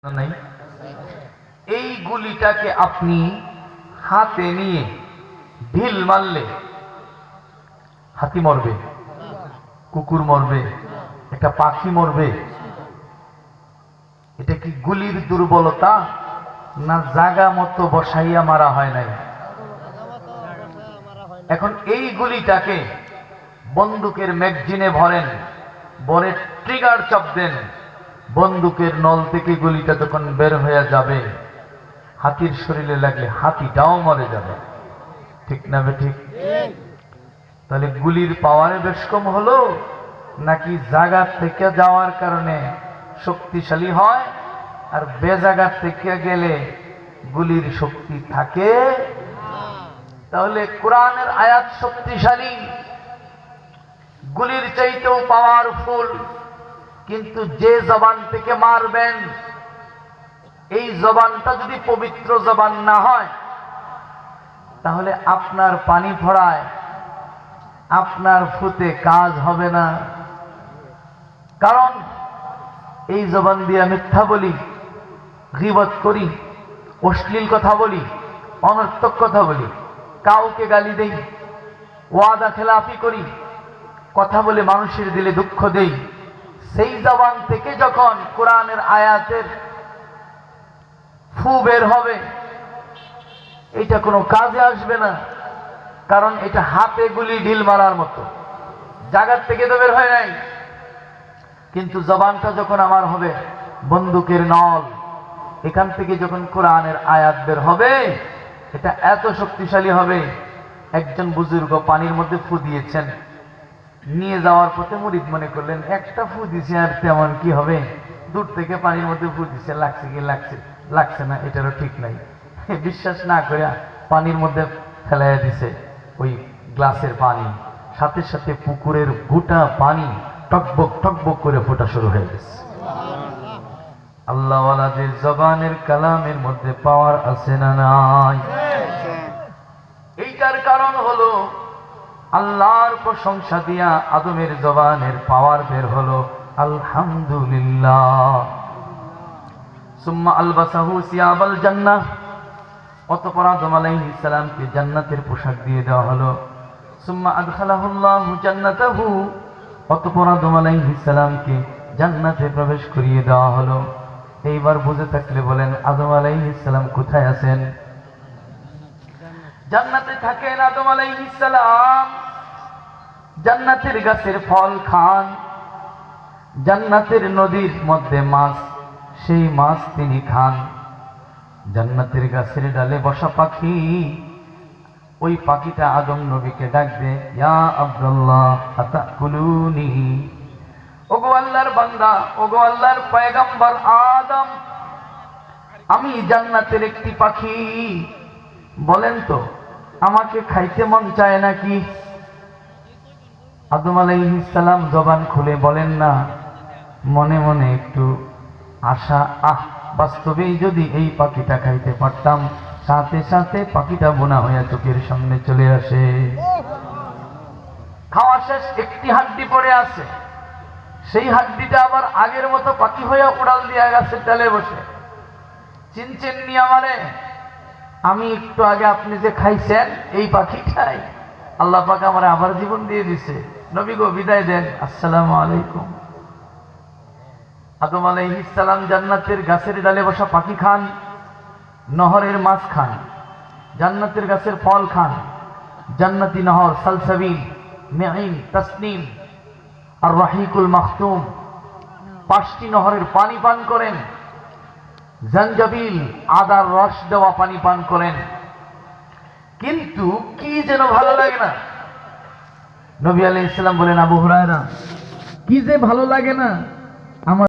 নাই এই গুলিটাকে আপনি হাতে নিয়ে ঢিল মারলে হাতি মরবে, কুকুর মরবে, একটা পাখি মরবে। এটা কি গুলির দুর্বলতা না জায়গা মতো বসাইয়া মারা হয় নাই? এখন এই গুলিটাকে বন্দুকের ম্যাগজিনে ভরেন, ভরে ট্রিগার চাপ দেন, বন্দুকের নল থেকে গুলিটা যখন বের হয়ে যাবে হাতির শরীরে লাগলে হাতিটাও মরে যাবে। ঠিক না ঠিক? তাহলে গুলির পাওয়ারে বেশ কম হলো নাকি জায়গা থেকে যাওয়ার কারণে শক্তিশালী হয়, আর বেজায়গা থেকে গেলে গুলির শক্তি থাকে? তাহলে কোরআনের আয়াত শক্তিশালী, গুলির চাইতেও পাওয়ারফুল, কিন্তু যে জবান থেকে মারবেন এই জবানটা যদি পবিত্র জবান না হয় তাহলে আপনার পানি ফোড়ায় আপনার ফুতে কাজ হবে না। কারণ এই জবান দিয়ে মিথ্যা বলি, গীবত করি, অশ্লীল কথা বলি, অনর্থক কথা বলি, কাউকে গালি দেই, ওয়াদা খেলাফি করি, কথা বলে মানুষের দিলে দুঃখ দেই। সেই জবান থেকে যখন কোরআনের আয়াতের ফু বের হবে এটা কোনো কাজে আসবে না, কারণ এটা হাতে গুলি ঢিল মারার মতো, জায়গার থেকে তো বের হয় নাই। কিন্তু জবানটা যখন আমার হবে বন্দুকের নল, এখান থেকে যখন কোরআনের আয়াত বের হবে এটা এত শক্তিশালী হবে। একজন বুজুর্গ পানির মধ্যে ফু দিয়েছেন, নিয়ে যাওয়ার পথে মুরিদ মনে করলেন একটা ফু দিছে আর তেমন কি হবে, দূর থেকে পানির মধ্যে ফু দিছে, লাগছে কি লাগছে না এটারও ঠিক নাই। বিশ্বাস না করে পানির মধ্যে ফেলাইয়া দিছে ওই গ্লাসের পানি, সাথে সাথে পুকুরের গোটা পানি টকবক টকবক করে ফোটা শুরু হয়ে গেছে। আল্লাহওয়ালাদের জবানের কালামের মধ্যে পাওয়ার আছে না নাই? এইটার কারণ হলো আল্লাহর প্রশংসা দিয়া আদমের জবানের পাওয়ার বের হলো আলহামদুলিল্লাহ। সুম্মা আলবাসাহু সিয়াবাল জান্নাহ, অতঃপর আদম আলাইহিস সালামকে জান্নাতের পোশাক দিয়ে দেওয়া হলো। সুম্মা আদখালাহুল্লাহু জান্নাতাহু, অতঃপর আদম আলাইহিস সালামকে জান্নাতে প্রবেশ করিয়ে দেওয়া হলো। এইবার বুঝে থাকলে বলেন আদম আলাইহিস সালাম কোথায় আছেন? জান্নাতে থাকেন আদম আলাইহিস সালাম, জান্নাতের গাছের ফল খান, জান্নাতের নদীর মধ্যে মাছ, সেই মাছ তিনি খান। জান্নাতের গাছের ডালে বসা পাখি, ওই পাখিটা আদম নবীকে ডাক দে, ইয়া আব্দুল্লাহ আতাকুলুনি, ওগো আল্লাহর বান্দা, ওগো আল্লাহর পয়গম্বর আদম, আমি জান্নাতের একটি পাখি, বলেন তো আমাকে খাইতে মন চায় নাকি? আদম আলাইহিস সালাম জবান খুলে বলেন না, মনে মনে একটু আশা, বাস্তবেই যদি এই পাখিটা খাইতে পারতাম। সাথে সাথে পাখিটা বোনা হইয়া চোখের সামনে চলে আসে। খাওয়া শেষ, একটি হাড্ডি পড়ে আছে, সেই হাড্ডিটা আবার আগের মতো পাখি হইয়া উড়াল দিয়া গাছের ডালে বসে, চিনচেন নিয়ে আমারে, আমি একটু আগে আপনি যে খাইছেন এই পাখিটাই, আল্লাহ পাক আমারে আবার জীবন দিয়ে দিছে, নবী গো বিদায় দেন, আসসালামু আলাইকুম। আদম আলাইহিস সালাম জান্নাতের গাছের ডালে বসা পাখি খান, নহরের মাছ খান, জান্নাতের গাছের ফল খান, জান্নাতি নহর সালসাবিল, মেইন, তাসনিম আর রাহিকুল মাখতুম, 5টি নহরের পানি পান করেন, জানজাবিল আদার রস দেওয়া পানি পান করেন। কিন্তু কি যেন ভালো লাগে না। নবী আলাইহিস সালাম বলেন, আবু হুরায়রা কি যে ভালো লাগে না, আমার